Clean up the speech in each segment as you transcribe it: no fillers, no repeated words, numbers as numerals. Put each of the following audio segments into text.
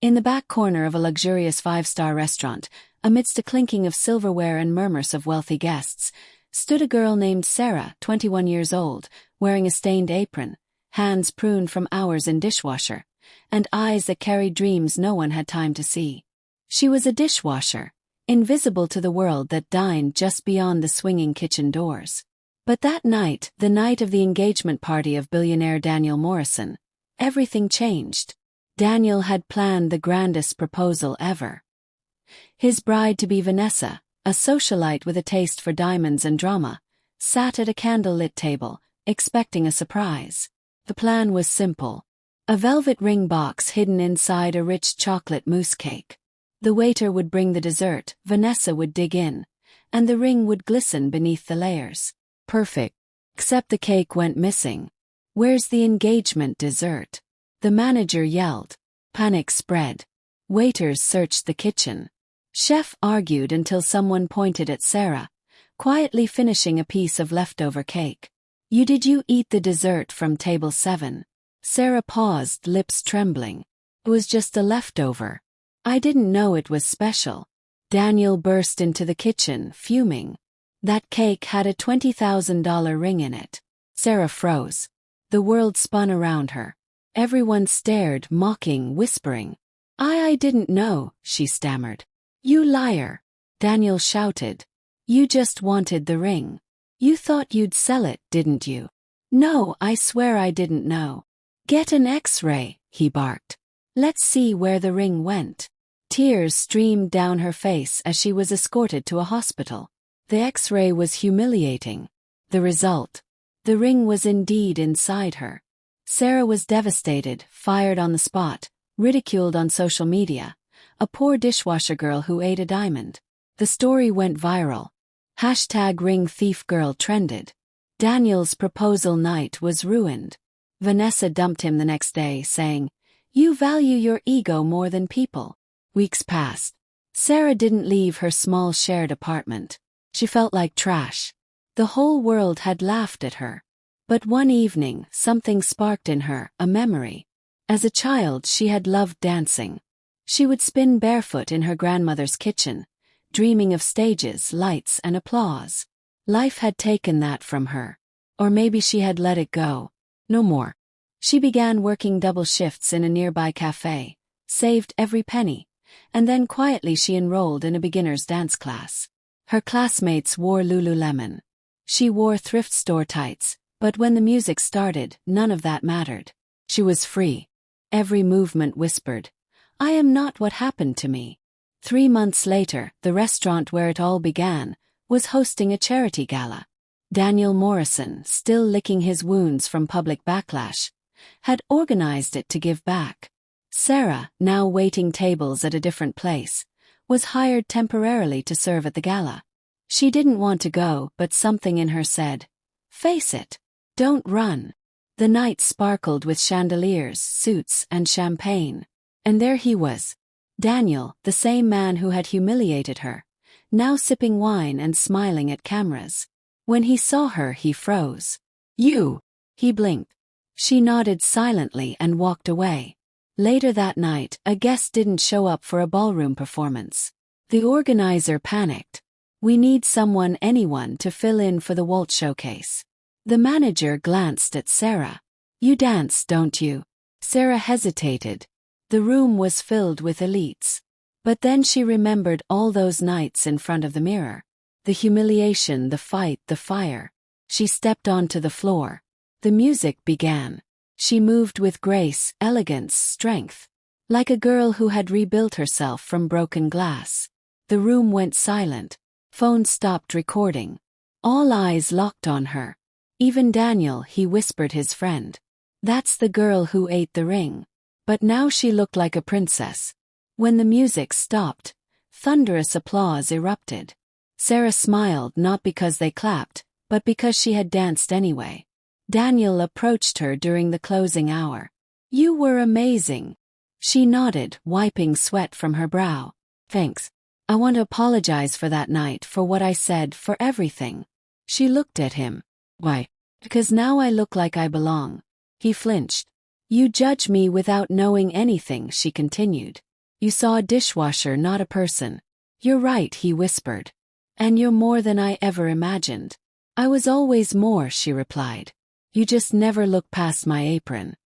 In the back corner of a luxurious five-star restaurant, amidst a clinking of silverware and murmurs of wealthy guests, stood a girl named Sarah, 21 years old, wearing a stained apron, hands pruned from hours in dishwasher, and eyes that carried dreams no one had time to see. She was a dishwasher, invisible to the world that dined just beyond the swinging kitchen doors. But that night, the night of the engagement party of billionaire Daniel Morrison, everything changed. Daniel had planned the grandest proposal ever. His bride-to-be Vanessa, a socialite with a taste for diamonds and drama, sat at a candle-lit table, expecting a surprise. The plan was simple. A velvet ring box hidden inside a rich chocolate mousse cake. The waiter would bring the dessert, Vanessa would dig in, and the ring would glisten beneath the layers. Perfect. Except the cake went missing. "Where's the engagement dessert?" the manager yelled. Panic spread. Waiters searched the kitchen. Chef argued until someone pointed at Sarah, quietly finishing a piece of leftover cake. Did you eat the dessert from table 7? Sarah paused, lips trembling. "It was just a leftover. I didn't know it was special." Daniel burst into the kitchen, fuming. That cake had a $20,000 ring in it. Sarah froze. The world spun around her. Everyone stared, mocking, whispering. I didn't know," she stammered. "You liar," Daniel shouted. "You just wanted the ring. You thought you'd sell it, didn't you?" "No, I swear I didn't know." "Get an X-ray," he barked. "Let's see where the ring went." Tears streamed down her face as she was escorted to a hospital. The X-ray was humiliating. The result: the ring was indeed inside her. Sarah was devastated, fired on the spot, ridiculed on social media. A poor dishwasher girl who ate a diamond. The story went viral. #RingThiefGirl trended. Daniel's proposal night was ruined. Vanessa dumped him the next day, saying, "You value your ego more than people." Weeks passed. Sarah didn't leave her small shared apartment. She felt like trash. The whole world had laughed at her. But one evening, something sparked in her, a memory. As a child, she had loved dancing. She would spin barefoot in her grandmother's kitchen, dreaming of stages, lights, and applause. Life had taken that from her. Or maybe she had let it go. No more. She began working double shifts in a nearby cafe, saved every penny, and then quietly she enrolled in a beginner's dance class. Her classmates wore Lululemon. She wore thrift store tights, but when the music started, none of that mattered. She was free. Every movement whispered, "I am not what happened to me." 3 months later, the restaurant where it all began was hosting a charity gala. Daniel Morrison, still licking his wounds from public backlash, had organized it to give back. Sarah, now waiting tables at a different place, was hired temporarily to serve at the gala. She didn't want to go, but something in her said, "Face it. Don't run." The night sparkled with chandeliers, suits, and champagne. And there he was. Daniel, the same man who had humiliated her, now sipping wine and smiling at cameras. When he saw her, he froze. "You!" He blinked. She nodded silently and walked away. Later that night, a guest didn't show up for a ballroom performance. The organizer panicked. "We need anyone to fill in for the Walt showcase." The manager glanced at Sarah. "You dance, don't you?" Sarah hesitated. The room was filled with elites. But then she remembered all those nights in front of the mirror. The humiliation, the fight, the fire. She stepped onto the floor. The music began. She moved with grace, elegance, strength. Like a girl who had rebuilt herself from broken glass. The room went silent. Phone stopped recording. All eyes locked on her. Even Daniel, he whispered his friend. "That's the girl who ate the ring." But now she looked like a princess. When the music stopped, thunderous applause erupted. Sarah smiled not because they clapped, but because she had danced anyway. Daniel approached her during the closing hour. "You were amazing." She nodded, wiping sweat from her brow. "Thanks. I want to apologize for that night, for what I said, for everything." She looked at him. "Why?" "Because now I look like I belong." He flinched. "You judge me without knowing anything," she continued. You saw a dishwasher, not a person. You're right, he whispered. And you're more than I ever imagined. I was always more, she replied. You just never look past my apron.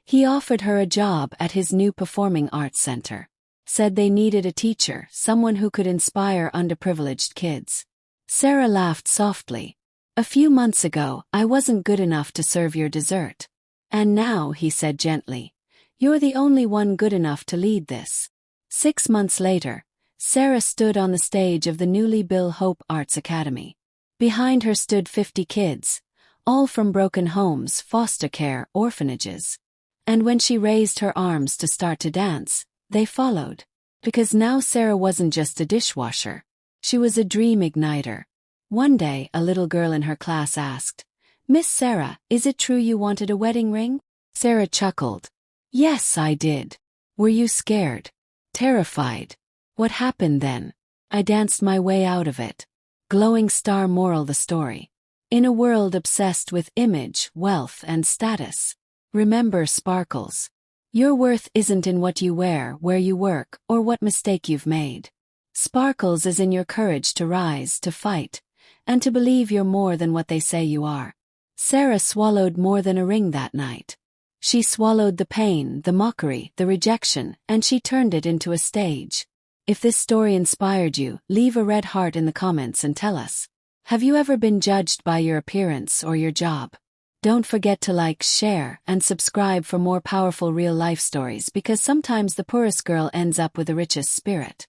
He offered her a job at his new performing arts center. Said they needed a teacher, someone who could inspire underprivileged kids. Sarah laughed softly. A few months ago, I wasn't good enough to serve your dessert. And now, he said gently, you're the only one good enough to lead this. 6 months later, Sarah stood on the stage of the newly built Hope Arts Academy. Behind her stood 50 kids, all from broken homes, foster care, orphanages. And when she raised her arms to start to dance, they followed. Because now Sarah wasn't just a dishwasher. She was a dream igniter. One day, a little girl in her class asked, Miss Sarah, is it true you wanted a wedding ring? Sarah chuckled. Yes, I did. Were you scared? Terrified? What happened then? I danced my way out of it. Glowing star. Moral the story. In a world obsessed with image, wealth, and status, remember sparkles. Your worth isn't in what you wear, where you work, or what mistake you've made. Sparkles is in your courage to rise, to fight, and to believe you're more than what they say you are. Sarah swallowed more than a ring that night. She swallowed the pain, the mockery, the rejection, and she turned it into a stage. If this story inspired you, leave a red heart in the comments and tell us. Have you ever been judged by your appearance or your job? Don't forget to like, share, and subscribe for more powerful real-life stories, because sometimes the poorest girl ends up with the richest spirit.